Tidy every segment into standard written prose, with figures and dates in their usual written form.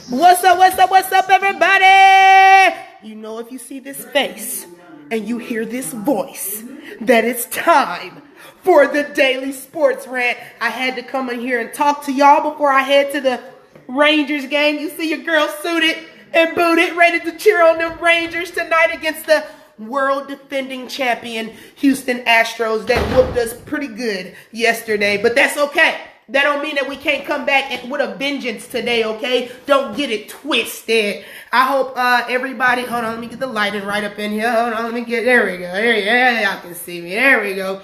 What's up, everybody? You know, if you see this face and you hear this voice, that it's time for the Daily Sports Rant. I had to come in here and talk to y'all before I head to the Rangers game. You see your girl suited and booted, ready to cheer on the Rangers tonight against the world defending champion Houston Astros that whooped us pretty good yesterday. But that's okay. That don't mean that we can't come back with a vengeance today, okay? Don't get it twisted. I hope everybody, hold on, let me get the lighting right up in here. Hold on, let me get, there we go. There, y'all can see me. There we go.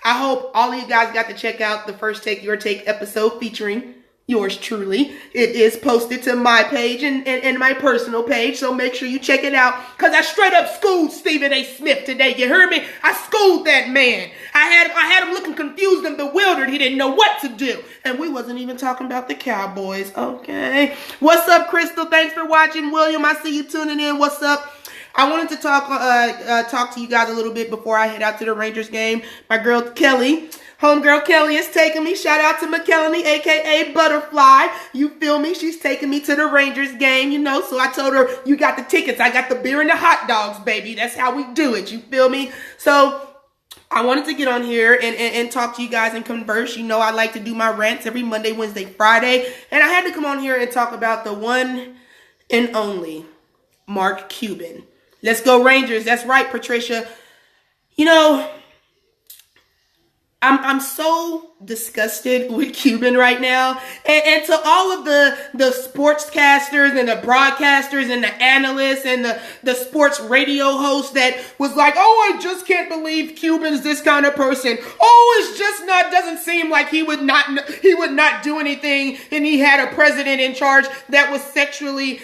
I hope all of you guys got to check out the First Take Your Take episode featuring yours truly. It is posted to my page and my personal page, so make sure you check it out. Because I straight up schooled Stephen A. Smith today. You heard me? I schooled that man. I had him looking confused and bewildered. He didn't know what to do. And we wasn't even talking about the Cowboys. Okay. What's up, Crystal? Thanks for watching. William, I see you tuning in. What's up? I wanted to talk to you guys a little bit before I head out to the Rangers game. My girl Kelly, homegirl Kelly, is taking me. Shout out to McKellany, a.k.a. Butterfly. You feel me? She's taking me to the Rangers game, you know. So I told her, you got the tickets. I got the beer and the hot dogs, baby. That's how we do it. You feel me? So I wanted to get on here and talk to you guys and converse. You know, I like to do my rants every Monday, Wednesday, Friday. And I had to come on here and talk about the one and only Mark Cuban. Let's go Rangers. That's right, Patricia. You know, I'm so disgusted with Cuban right now. And to all of the sportscasters and the broadcasters and the analysts and the sports radio hosts that was like, oh, I just can't believe Cuban's this kind of person. Oh, it's just not, doesn't seem like he would not do anything. And he had a president in charge that was sexually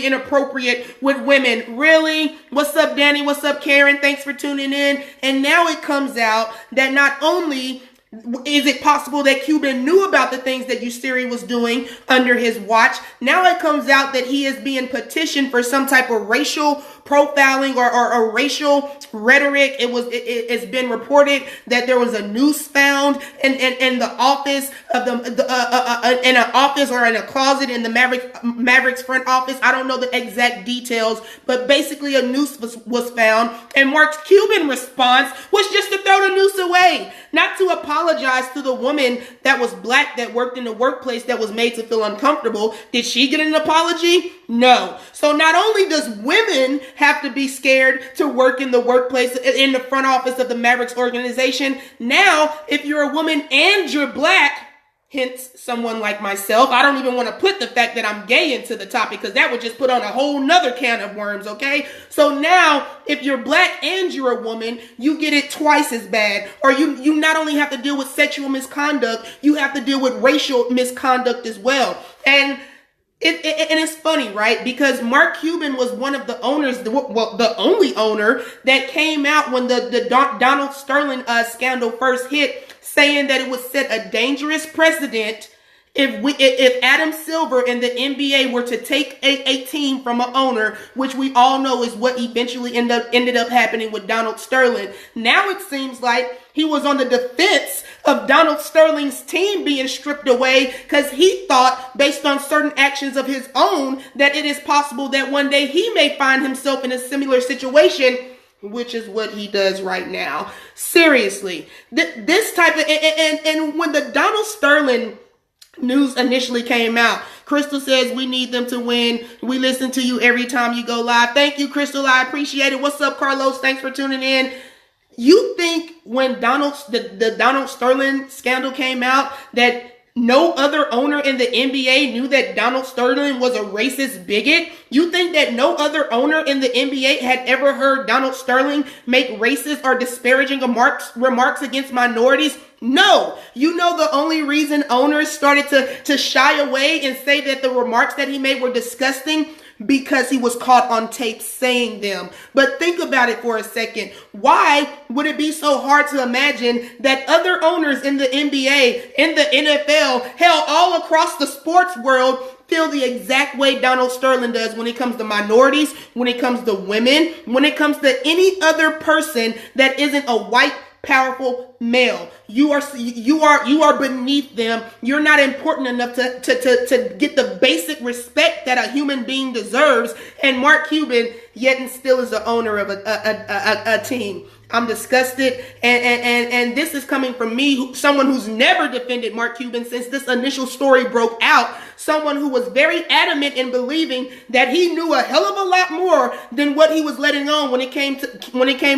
inappropriate with women. Really? What's up, Danny? What's up, Karen? Thanks for tuning in. And now it comes out that not only is it possible that Cuban knew about the things that Ustiri was doing under his watch, now it comes out that he is being petitioned for some type of racial profiling or racial rhetoric. It's been reported that there was a noose found in the office of in an office or in a closet in the Mavericks front office. I don't know the exact details, but basically a noose was found. And Mark's Cuban response was just to throw the noose away, not to apologize to the woman that was black that worked in the workplace that was made to feel uncomfortable. Did she get an apology? No. So not only does women have to be scared to work in the workplace, in the front office of the Mavericks organization, now if you're a woman and you're black, hence someone like myself, I don't even want to put the fact that I'm gay into the topic because that would just put on a whole nother can of worms, okay? So now, if you're black and you're a woman, you get it twice as bad. Or you not only have to deal with sexual misconduct, you have to deal with racial misconduct as well. And it's funny, right? Because Mark Cuban was one of the owners, the only owner that came out when the Donald Sterling scandal first hit, saying that it would set a dangerous precedent if Adam Silver and the NBA were to take a team from an owner, which we all know is what eventually ended up happening with Donald Sterling. Now it seems like he was on the defense of Donald Sterling's team being stripped away because he thought, based on certain actions of his own, that it is possible that one day he may find himself in a similar situation, which is what he does right now. Seriously, this type of, and when the Donald Sterling news initially came out, Crystal says we need them to win. We listen to you every time you go live. Thank you, Crystal. I appreciate it. What's up, Carlos? Thanks for tuning in. You think when the Donald Sterling scandal came out that no other owner in the NBA knew that Donald Sterling was a racist bigot? You think that no other owner in the NBA had ever heard Donald Sterling make racist or disparaging remarks against minorities? No. You know the only reason owners started to shy away and say that the remarks that he made were disgusting? Because he was caught on tape saying them. But think about it for a second. Why would it be so hard to imagine that other owners in the NBA, in the NFL, hell, all across the sports world feel the exact way Donald Sterling does when it comes to minorities, when it comes to women, when it comes to any other person that isn't a white powerful male. You are beneath them. You're not important enough to get the basic respect that a human being deserves. And Mark Cuban, yet and still, is the owner of a team. I'm disgusted, and this is coming from me, someone who's never defended Mark Cuban since this initial story broke out, someone who was very adamant in believing that he knew a hell of a lot more than what he was letting on when it came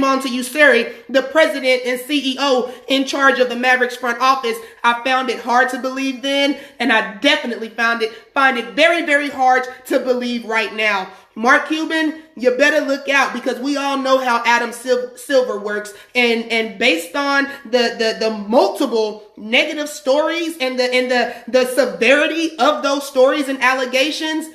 on to Usari, the president and CEO in charge of the Mavericks front office. I found it hard to believe then, and I definitely find it very, very hard to believe right now. Mark Cuban, you better look out, because we all know how Adam Silver works, and based on the multiple negative stories and the severity of those stories and allegations,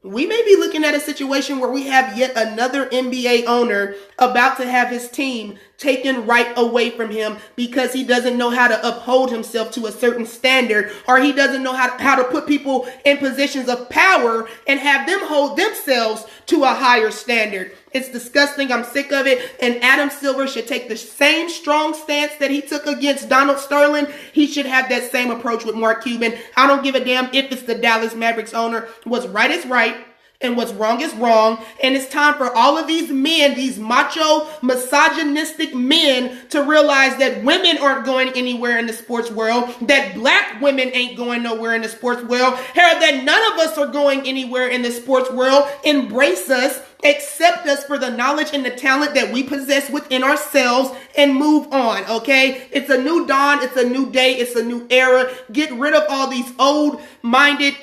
we may be looking at a situation where we have yet another NBA owner about to have his team taken right away from him because he doesn't know how to uphold himself to a certain standard, or he doesn't know how to put people in positions of power and have them hold themselves to a higher standard. It's disgusting. I'm sick of it. And Adam Silver should take the same strong stance that he took against Donald Sterling. He should have that same approach with Mark Cuban. I don't give a damn if it's the Dallas Mavericks owner. What's right is right, and what's wrong is wrong. And it's time for all of these men, these macho, misogynistic men, to realize that women aren't going anywhere in the sports world, that black women ain't going nowhere in the sports world, that none of us are going anywhere in the sports world. Embrace us, accept us for the knowledge and the talent that we possess within ourselves, and move on, okay? It's a new dawn. It's a new day. It's a new era. Get rid of all these old-minded,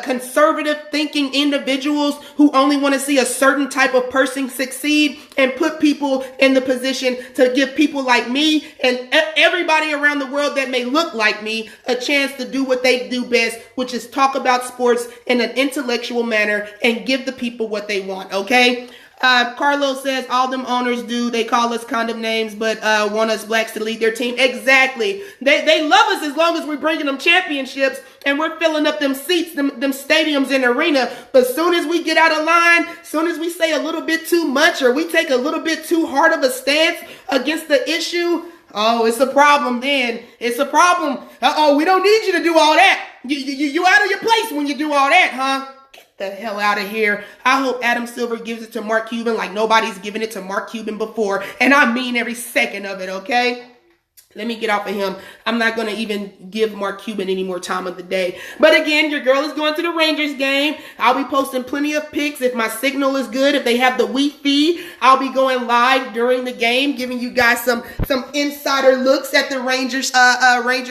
conservative thinking individuals who only want to see a certain type of person succeed, and put people in the position to give people like me and everybody around the world that may look like me a chance to do what they do best, which is talk about sports in an intellectual manner and give the people what they want, okay? Carlos says all them owners do. They call us condom names, but want us blacks to lead their team. Exactly. They love us as long as we're bringing them championships and we're filling up them seats, them stadiums and arena. But soon as we get out of line, soon as we say a little bit too much, or we take a little bit too hard of a stance against the issue, oh, it's a problem then. It's a problem. We don't need you to do all that. You out of your place when you do all that, huh? The hell out of here. I hope Adam Silver gives it to Mark Cuban like nobody's given it to Mark Cuban before. And I mean every second of it, okay? Let me get off of him. I'm not going to even give Mark Cuban any more time of the day. But again, your girl is going to the Rangers game. I'll be posting plenty of pics if my signal is good. If they have the Wi-Fi, I'll be going live during the game, giving you guys some insider looks at the Rangers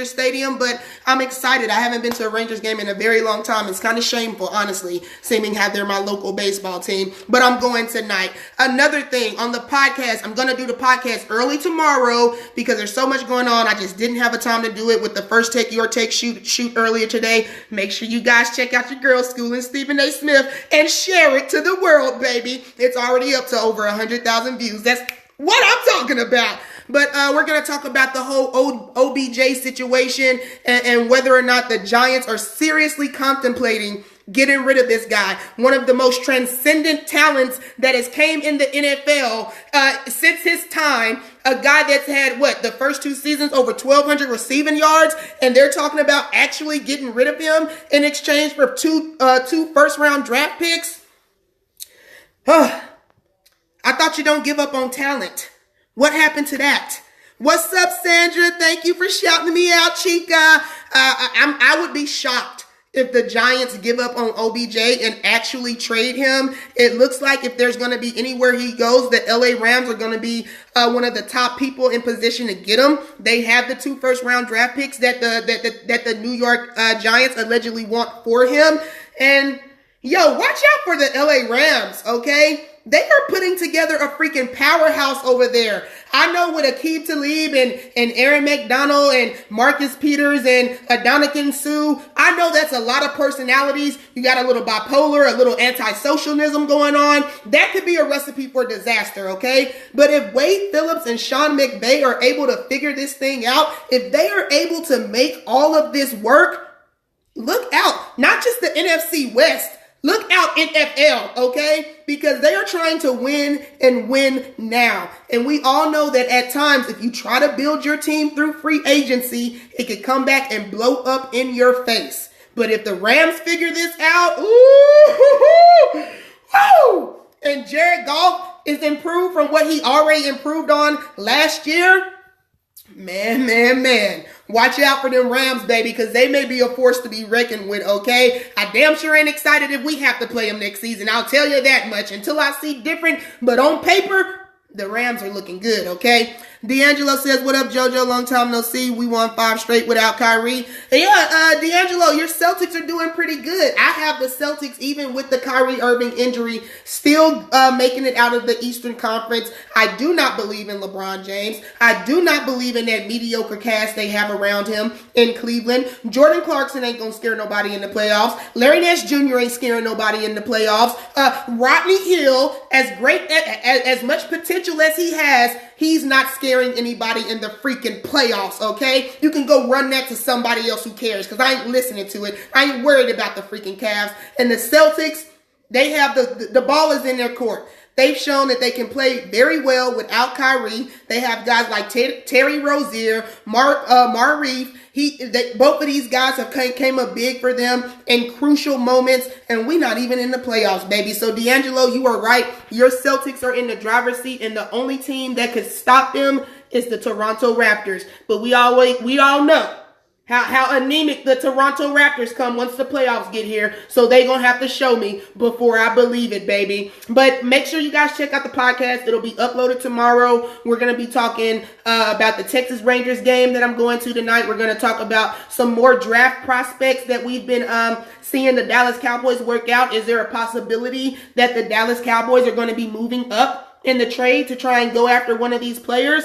Stadium. But I'm excited. I haven't been to a Rangers game in a very long time. It's kind of shameful, honestly, seeming how they're my local baseball team. But I'm going tonight. Another thing on the podcast, I'm going to do the podcast early tomorrow because there's so much going on. I just didn't have a time to do it with the First Take Your Take shoot earlier today. Make sure you guys check out your girls' school and Stephen A. Smith and share it to the world, baby. It's already up to over 100,000 views. That's what I'm talking about. But we're going to talk about the whole OBJ situation and whether or not the Giants are seriously contemplating getting rid of this guy, one of the most transcendent talents that has came in the NFL since his time, a guy that's had, the first 2 seasons, over 1,200 receiving yards, and they're talking about actually getting rid of him in exchange for two first-round draft picks. I thought you don't give up on talent. What happened to that? What's up, Sandra? Thank you for shouting me out, Chica. I would be shocked if the Giants give up on OBJ and actually trade him. It looks like if there's going to be anywhere he goes, the LA Rams are going to be one of the top people in position to get him. They have the 2 first-round draft picks that the New York Giants allegedly want for him. And, watch out for the LA Rams, okay? They are putting together a freaking powerhouse over there. I know with Aqib Talib and Aaron McDonald and Marcus Peters and Adonican Sue, I know that's a lot of personalities. You got a little bipolar, a little anti-socialism going on. That could be a recipe for disaster, okay? But if Wade Phillips and Sean McVay are able to figure this thing out, if they are able to make all of this work, look out. Not just the NFC West. Look out, NFL, okay? Because they are trying to win and win now. And we all know that at times, if you try to build your team through free agency, it could come back and blow up in your face. But if the Rams figure this out, woo, and Jared Goff is improved from what he already improved on last year, man. Watch out for them Rams, baby, because they may be a force to be reckoned with, okay? I damn sure ain't excited if we have to play them next season. I'll tell you that much until I see different. But on paper, the Rams are looking good, okay? D'Angelo says, what up, JoJo? Long time no see. We won 5 straight without Kyrie. Yeah, D'Angelo, your Celtics are doing pretty good. I have the Celtics, even with the Kyrie Irving injury, still making it out of the Eastern Conference. I do not believe in LeBron James. I do not believe in that mediocre cast they have around him in Cleveland. Jordan Clarkson ain't gonna scare nobody in the playoffs. Larry Nash Jr. ain't scaring nobody in the playoffs. Rodney Hill, as great as much potential as he has, he's not scaring anybody in the freaking playoffs, okay? You can go run that to somebody else who cares, because I ain't listening to it. I ain't worried about the freaking Cavs. And the Celtics, they have the ball is in their court. They've shown that they can play very well without Kyrie. They have guys like Terry Rozier, Marreef. Both of these guys have came up big for them in crucial moments, and we're not even in the playoffs, baby. So, D'Angelo, you are right. Your Celtics are in the driver's seat, and the only team that could stop them is the Toronto Raptors. But we all know how anemic the Toronto Raptors come once the playoffs get here. So they going to have to show me before I believe it, baby. But make sure you guys check out the podcast. It'll be uploaded tomorrow. We're going to be talking about the Texas Rangers game that I'm going to tonight. We're going to talk about some more draft prospects that we've been seeing the Dallas Cowboys work out. Is there a possibility that the Dallas Cowboys are going to be moving up in the trade to try and go after one of these players?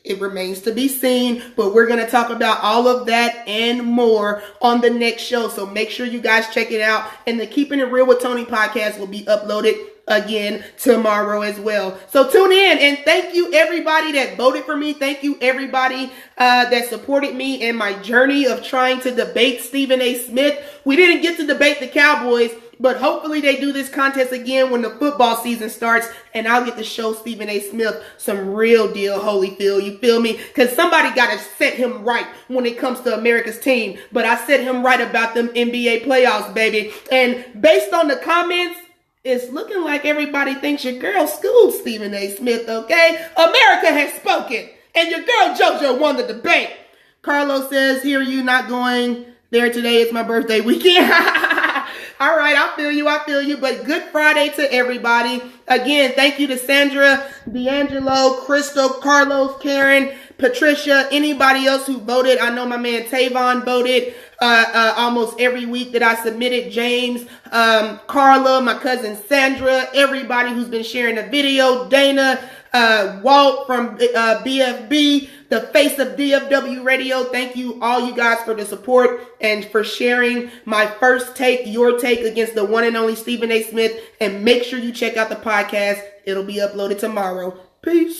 It remains to be seen, but we're going to talk about all of that and more on the next show. So make sure you guys check it out. And the Keeping It Real with Tony podcast will be uploaded again tomorrow as well. So tune in, and thank you everybody that voted for me. Thank you everybody that supported me in my journey of trying to debate Stephen A. Smith. We didn't get to debate the Cowboys, but hopefully they do this contest again when the football season starts, and I'll get to show Stephen A. Smith some real deal Holyfield. You feel me? Because somebody got to set him right when it comes to America's team. But I set him right about them NBA playoffs, baby. And based on the comments, it's looking like everybody thinks your girl schooled Stephen A. Smith, okay? America has spoken, and your girl JoJo won the debate. Carlos says, here you not going there today. It's my birthday weekend. All right, I feel you. But good Friday to everybody. Again, thank you to Sandra, D'Angelo, Crystal, Carlos, Karen, Patricia, anybody else who voted. I know my man Tavon voted almost every week that I submitted. James, Carla, my cousin Sandra, everybody who's been sharing the video. Dana, Walt from BFB, the face of DFW Radio. Thank you, all you guys, for the support and for sharing my first take, your take against the one and only Stephen A. Smith. And make sure you check out the podcast. It'll be uploaded tomorrow. Peace.